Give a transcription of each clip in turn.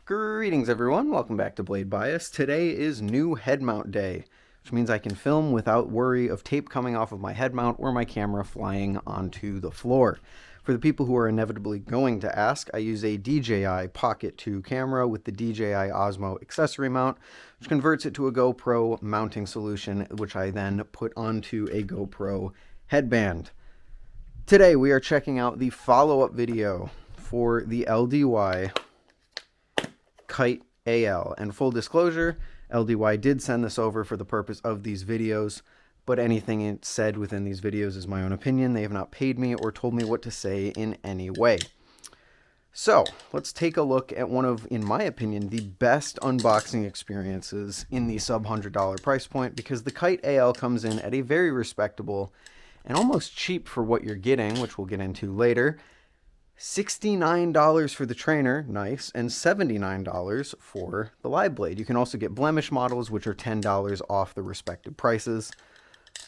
Greetings everyone, welcome back to Blade Bias. Today is new head mount day, which means I can film without worry of tape coming off of my head mount or my camera flying onto the floor. For the people who are inevitably going to ask, I use a DJI Pocket 2 camera with the DJI Osmo accessory mount, which converts it to a GoPro mounting solution, which I then put onto a GoPro headband. Today we are checking out the follow-up video for the LDY Kite-AL. And full disclosure, LDY did send this over for the purpose of these videos, but anything it's said within these videos is my own opinion. They have not paid me or told me what to say in any way. So let's take a look at one of, in my opinion, the best unboxing experiences in the sub $100 price point, because the Kite-AL comes in at a very respectable and almost cheap for what you're getting, which we'll get into later. $69 for the trainer, nice, and $79 for the live blade. You can also get blemish models, which are $10 off the respective prices.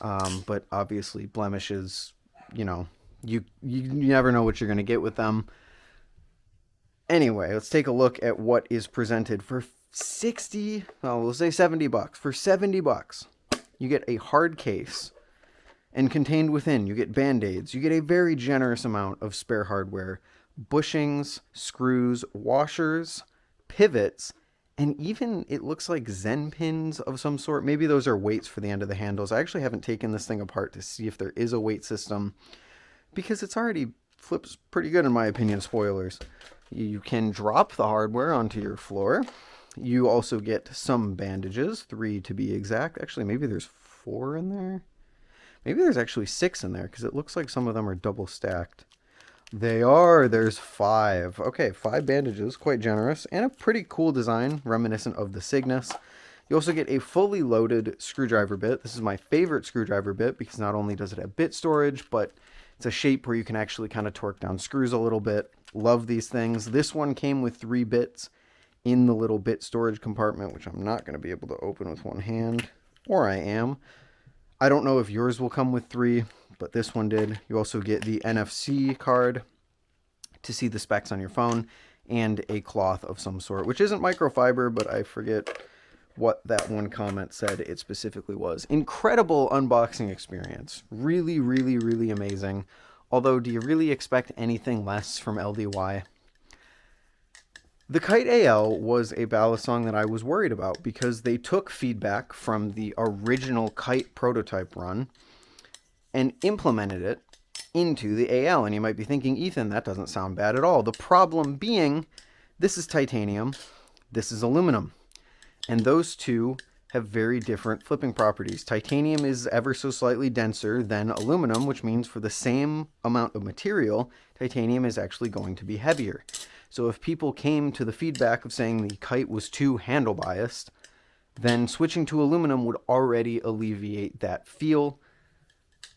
But obviously blemishes, you never know what you're going to get with them. Anyway, let's take a look at what is presented for we'll say $70. For $70, you get a hard case. And contained within, you get band-aids. You get a very generous amount of spare hardware, bushings, screws, washers, pivots, and even it looks like Zen pins of some sort. Maybe those are weights for the end of the handles. I actually haven't taken this thing apart to see if there is a weight system, because it's already flips pretty good in my opinion, spoilers. You can drop the hardware onto your floor. You also get some bandages, 3 to be exact. Actually, maybe there's 4 in there. Maybe there's actually 6 in there, because it looks like some of them are double stacked. They are. There's 5. Okay, 5 bandages, quite generous, and a pretty cool design, reminiscent of the Cygnus. You also get a fully loaded screwdriver bit. This is my favorite screwdriver bit, because not only does it have bit storage, but it's a shape where you can actually kind of torque down screws a little bit. Love these things. This one came with 3 bits in the little bit storage compartment, which I'm not going to be able to open with one hand, or I am. I don't know if yours will come with 3, but this one did. You also get the NFC card to see the specs on your phone, and a cloth of some sort, which isn't microfiber, but I forget what that one comment said it specifically was. Incredible unboxing experience. Really, really, really amazing. Although, do you really expect anything less from LDY? The Kite-AL was a balisong that I was worried about, because they took feedback from the original Kite prototype run and implemented it into the AL. And you might be thinking, Ethan, that doesn't sound bad at all. The problem being, this is titanium, this is aluminum, and those two have very different flipping properties. Titanium is ever so slightly denser than aluminum, which means for the same amount of material, titanium is actually going to be heavier. So if people came to the feedback of saying the Kite was too handle biased, then switching to aluminum would already alleviate that feel.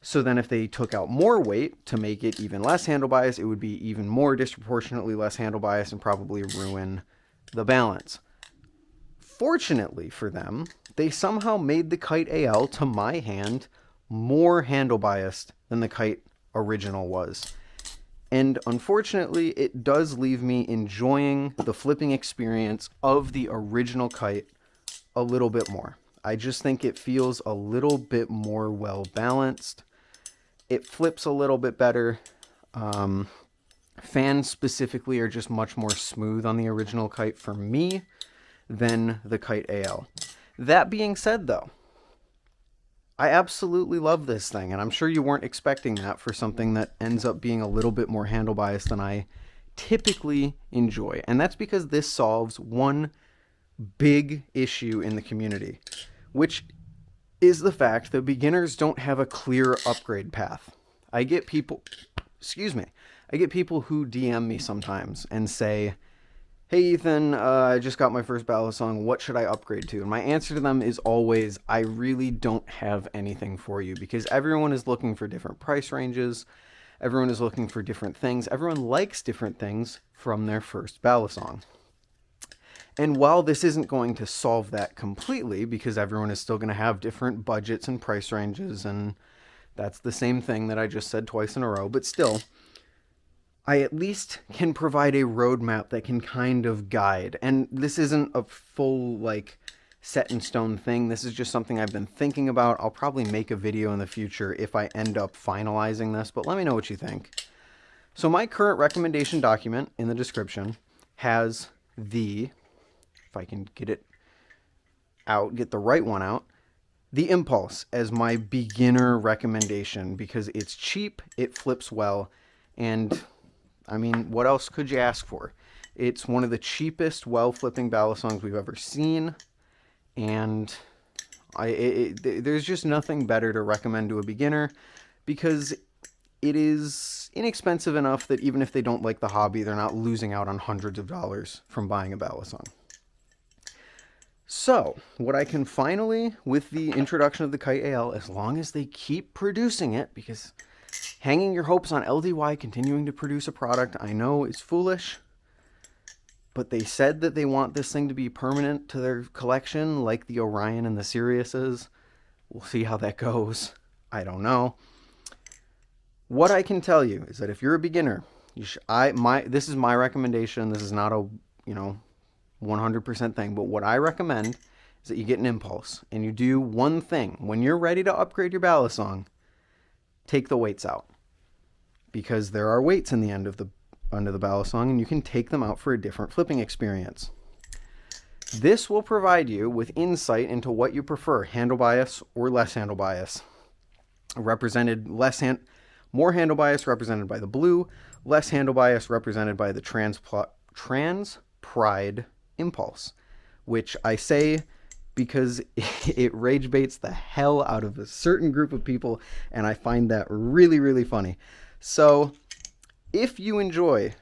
So then if they took out more weight to make it even less handle biased, it would be even more disproportionately less handle biased and probably ruin the balance. Fortunately for them, they somehow made the Kite-AL, to my hand, more handle biased than the Kite original was. And unfortunately, it does leave me enjoying the flipping experience of the original Kite a little bit more. I just think it feels a little bit more well balanced. It flips a little bit better. Fans specifically are just much more smooth on the original Kite for me than the Kite-AL. That being said, though, I absolutely love this thing, and I'm sure you weren't expecting that for something that ends up being a little bit more handle biased than I typically enjoy. And that's because this solves one big issue in the community, which is the fact that beginners don't have a clear upgrade path. I get people who DM me sometimes and say, hey Ethan, I just got my first balisong, what should I upgrade to? And my answer to them is always, I really don't have anything for you, because everyone is looking for different price ranges, everyone is looking for different things, everyone likes different things from their first balisong. And while this isn't going to solve that completely, because everyone is still going to have different budgets and price ranges, and that's the same thing that I just said twice in a row, but still, I at least can provide a roadmap that can kind of guide. And this isn't a full, like, set in stone thing. This is just something I've been thinking about. I'll probably make a video in the future if I end up finalizing this, but let me know what you think. So my current recommendation document in the description has the, if I can get it out, get the right one out, the Impulse as my beginner recommendation because it's cheap, it flips well, and I mean, what else could you ask for? It's one of the cheapest well-flipping balisongs we've ever seen, and there's just nothing better to recommend to a beginner because it is inexpensive enough that even if they don't like the hobby, they're not losing out on hundreds of dollars from buying a balisong. So, what I can finally, with the introduction of the Kite-AL, as long as they keep producing it, because hanging your hopes on LDY continuing to produce a product, I know is foolish, but they said that they want this thing to be permanent to their collection, like the Orion and the Sirius is. We'll see how that goes. I don't know. What I can tell you is that if you're a beginner, this is my recommendation. This is not a, 100% thing, but what I recommend is that you get an Impulse and you do one thing. When you're ready to upgrade your balisong, take the weights out because there are weights in the end of the balisong and you can take them out for a different flipping experience. This will provide you with insight into what you prefer, handle bias or less handle bias. More handle bias represented by the blue, less handle bias represented by the Trans Pride Impulse, which I say because it rage baits the hell out of a certain group of people, and I find that really, really funny. So if you enjoy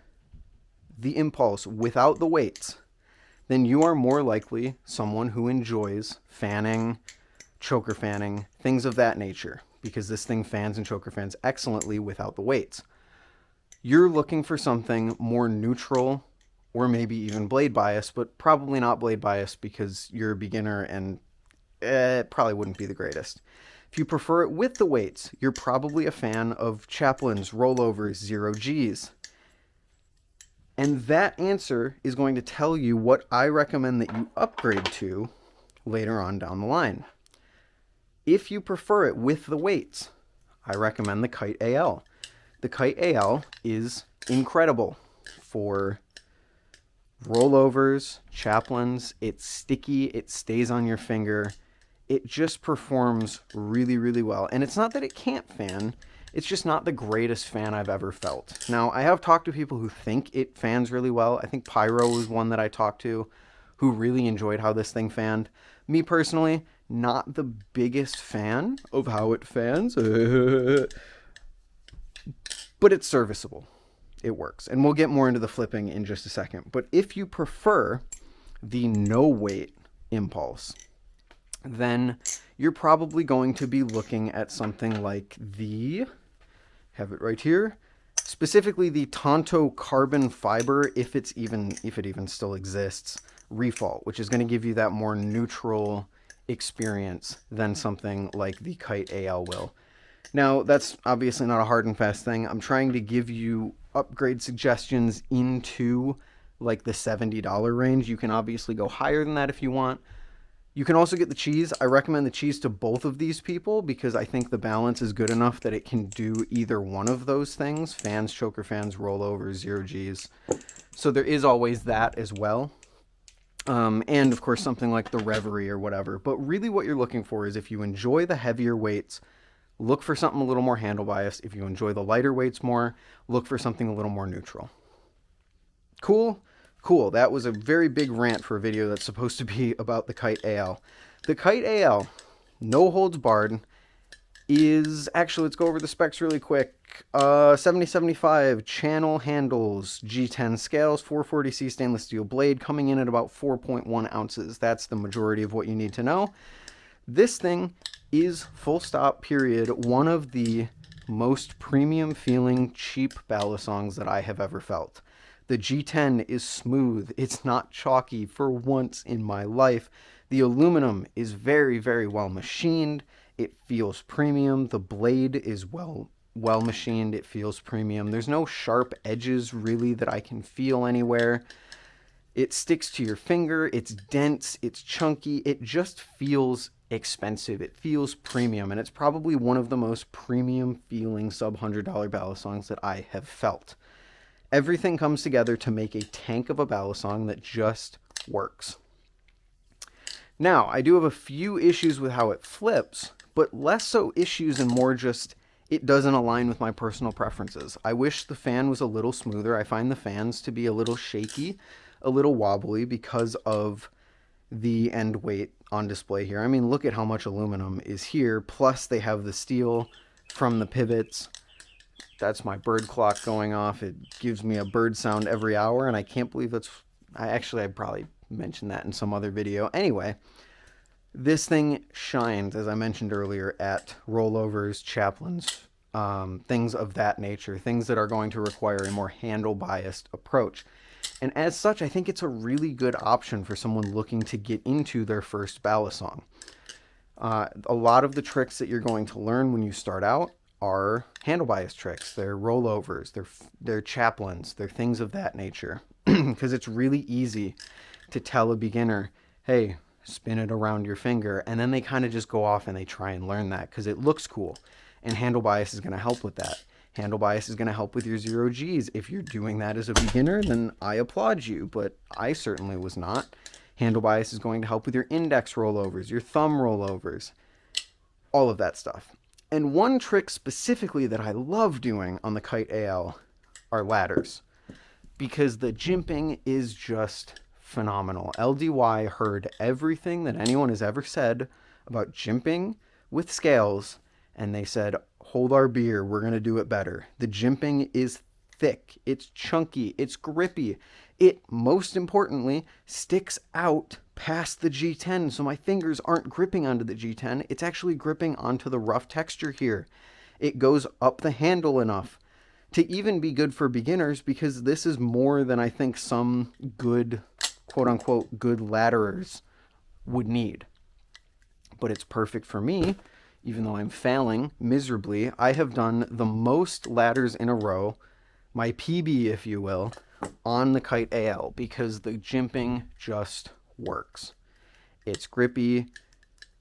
the Impulse without the weights, then you are more likely someone who enjoys fanning, choker fanning, things of that nature, because this thing fans and choker fans excellently without the weights. You're looking for something more neutral or maybe even blade bias, but probably not blade bias because you're a beginner and it probably wouldn't be the greatest. If you prefer it with the weights, you're probably a fan of Chaplin's, rollovers, 0Gs. And that answer is going to tell you what I recommend that you upgrade to later on down the line. If you prefer it with the weights, I recommend the Kite-AL. The Kite-AL is incredible for rollovers, Chaplins. It's sticky, it stays on your finger. It just performs really, really well. And it's not that it can't fan, it's just not the greatest fan I've ever felt. Now, I have talked to people who think it fans really well. I think Pyro was one that I talked to who really enjoyed how this thing fanned. Me personally, not the biggest fan of how it fans, but it's serviceable. It works. And we'll get more into the flipping in just a second. But if you prefer the no weight Impulse, then you're probably going to be looking at something like have it right here, specifically the Tonto carbon fiber, if it even still exists, Refall, which is going to give you that more neutral experience than something like the Kite-AL will. Now, that's obviously not a hard and fast thing. I'm trying to give you upgrade suggestions into like the $70 range. You can obviously go higher than that if you want. You can also get the cheese. I recommend the cheese to both of these people because I think the balance is good enough that it can do either one of those things. Fans, choker fans, rollovers, 0Gs. So there is always that as well. And of course something like the Reverie or whatever. But really what you're looking for is if you enjoy the heavier weights, look for something a little more handle biased. If you enjoy the lighter weights more, look for something a little more neutral. Cool? Cool. That was a very big rant for a video that's supposed to be about the Kite-AL. The Kite-AL, no holds barred, is actually, let's go over the specs really quick. 7075 channel handles, G10 scales, 440C stainless steel blade, coming in at about 4.1 ounces. That's the majority of what you need to know. This thing is, full stop, period, one of the most premium feeling cheap balisongs that I have ever felt. The G10 is smooth. It's not chalky for once in my life. The aluminum is very, very well machined. It feels premium. The blade is well well machined. It feels premium. There's no sharp edges really that I can feel anywhere. It sticks to your finger. It's dense. It's chunky. It just feels expensive. It feels premium, and it's probably one of the most premium feeling sub-$100 balisongs that I have felt. Everything comes together to make a tank of a balisong that just works. Now, I do have a few issues with how it flips, but less so issues and more just it doesn't align with my personal preferences. I wish the fan was a little smoother. I find the fans to be a little shaky, a little wobbly because of the end weight on display here. I mean, look at how much aluminum is here, plus they have the steel from the pivots. That's my bird clock going off. It gives me a bird sound every hour, and I can't believe that's... I probably mentioned that in some other video. Anyway, this thing shines, as I mentioned earlier, at rollovers, chaplains, things of that nature, things that are going to require a more handle-biased approach. And as such, I think it's a really good option for someone looking to get into their first balisong. A lot of the tricks that you're going to learn when you start out are handle bias tricks. They're rollovers, they're chaplains, they're things of that nature. Because it's really easy to tell a beginner, hey, spin it around your finger, and then they kind of just go off and they try and learn that because it looks cool. And handle bias is going to help with that. Handle bias is going to help with your 0Gs. If you're doing that as a beginner, then I applaud you, but I certainly was not. Handle bias is going to help with your index rollovers, your thumb rollovers, all of that stuff. And one trick specifically that I love doing on the Kite-AL are ladders, because the jimping is just phenomenal. LDY heard everything that anyone has ever said about jimping with scales, and they said, hold our beer, we're going to do it better. The jimping is thick, it's chunky, it's grippy. It, most importantly, sticks out past the G10, so my fingers aren't gripping onto the G10. It's actually gripping onto the rough texture here. It goes up the handle enough to even be good for beginners, because this is more than I think some good, quote-unquote, good ladderers would need. But it's perfect for me, even though I'm failing miserably. I have done the most ladders in a row, my PB, if you will, on the Kite-AL, because the jimping just works. It's grippy.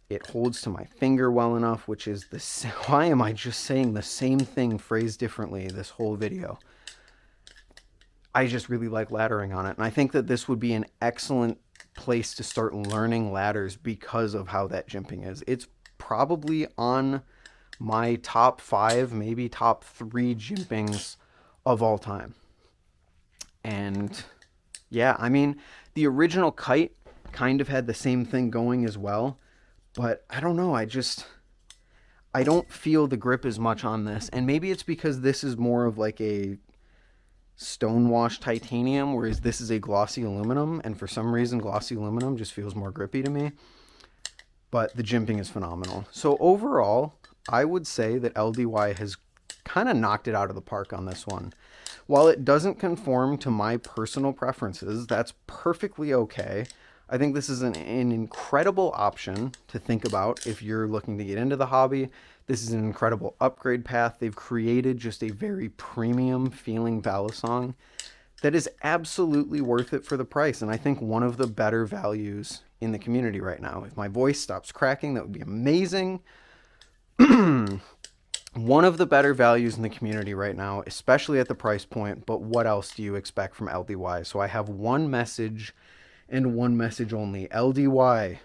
It holds to my finger well enough, which is the... Why am I just saying the same thing phrased differently this whole video? I just really like laddering on it, and I think that this would be an excellent place to start learning ladders because of how that jimping is. It's probably on my top 5, maybe top 3 jimpings of all time. And yeah, I mean, the original Kite kind of had the same thing going as well, but I don't know, I don't feel the grip as much on this. And maybe it's because this is more of like a stonewashed titanium, whereas this is a glossy aluminum, and for some reason glossy aluminum just feels more grippy to me. But the jimping is phenomenal. So overall, I would say that LDY has kind of knocked it out of the park on this one. While it doesn't conform to my personal preferences, that's perfectly okay. I think this is an incredible option to think about if you're looking to get into the hobby. This is an incredible upgrade path. They've created just a very premium feeling balisong that is absolutely worth it for the price. And I think one of the better values in the community right now. If my voice stops cracking, that would be amazing. One of the better values in the community right now, especially at the price point. But what else do you expect from LDY? So I have one message and one message only. LDY,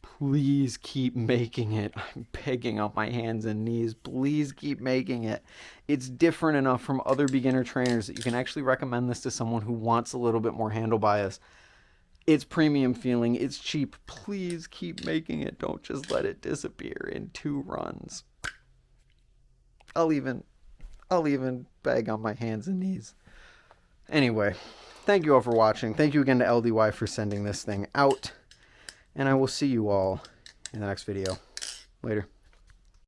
please keep making it. I'm begging on my hands and knees. Please keep making it. It's different enough from other beginner trainers that you can actually recommend this to someone who wants a little bit more handle bias. It's premium feeling. It's cheap. Please keep making it. Don't just let it disappear in 2 runs. I'll even beg on my hands and knees. Anyway, thank you all for watching. Thank you again to LDY for sending this thing out. And I will see you all in the next video. Later.